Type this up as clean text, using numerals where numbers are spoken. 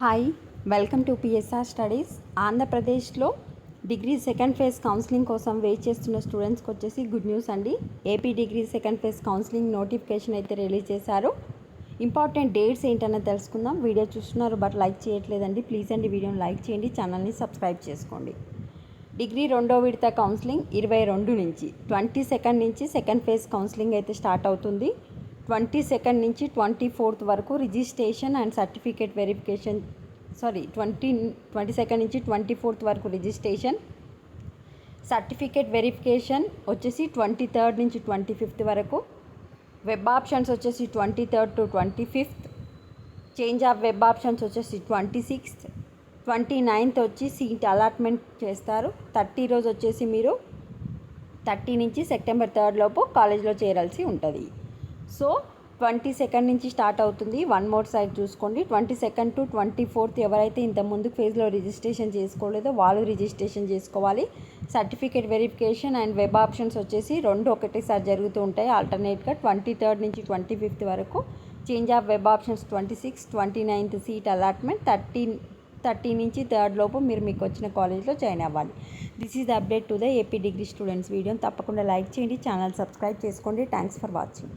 Hi, welcome to PSR studies. ఆంధ్రప్రదేశ్లో degree second phase counselling కోసం wait చేస్తున్న స్టూడెంట్స్కి వచ్చేసి గుడ్ న్యూస్ అండి. AP degree second phase counselling notification అయితే రిలీజ్ చేశారు. ఇంపార్టెంట్ డేట్స్ ఏంటన్నది తెలుసుకుందాం. వీడియో చూస్తున్నారు బట్ లైక్ చేయట్లేదండి. ప్లీజ్ అండి వీడియోని లైక్ చేయండి, ఛానల్ని సబ్స్క్రైబ్ చేసుకోండి. డిగ్రీ రెండో విడత కౌన్సిలింగ్ 22 నుంచి 22 నుంచి సెకండ్ ఫేజ్ కౌన్సిలింగ్ అయితే స్టార్ట్ అవుతుంది. 22 నుంచి 24 వరకు రిజిస్ట్రేషన్ అండ్ సర్టిఫికేట్ వెరిఫికేషన్ 22 నుంచి 24 వరకు రిజిస్ట్రేషన్, సర్టిఫికేట్ వెరిఫికేషన్ వచ్చేసి 23 నుంచి 25 వరకు, వెబ్ ఆప్షన్స్ వచ్చేసి 23 to 25, change of web options వచ్చేసి 26, 29 వచ్చి సీట్ అలాట్మెంట్ చేస్తారు. 30 రోజు వచ్చేసి మీరు 30 నుంచి సెప్టెంబర్ 3 లోపు కాలేజ్లో చేరాల్సి ఉంటుంది. సో 22 నుంచి స్టార్ట్ అవుతుంది. వన్ మోర్ సైడ్ చూసుకోండి. 22 టు 24 ఎవరైతే ఇంత ముందు ఫేజ్లో రిజిస్ట్రేషన్ చేసుకోలేదో వాళ్ళు రిజిస్ట్రేషన్ చేసుకోవాలి. Certificate verification and web options వచ్చేసి రెండు ఒకటేసారి జరుగుతూ ఉంటాయి ఆల్టర్నేట్గా. 23 నుంచి 25 వరకు change of web options 26, 29 seat allotment, 30 నుంచి 3 లోపు మీరు మీకు వచ్చిన కాలేజ్లో జాయిన్ అవ్వాలి. This is the update to the AP degree students. వీడియోని తప్పకుండా లైక్ చేయండి, ఛానల్ సబ్స్క్రైబ్ చేసుకోండి. Thanks for watching.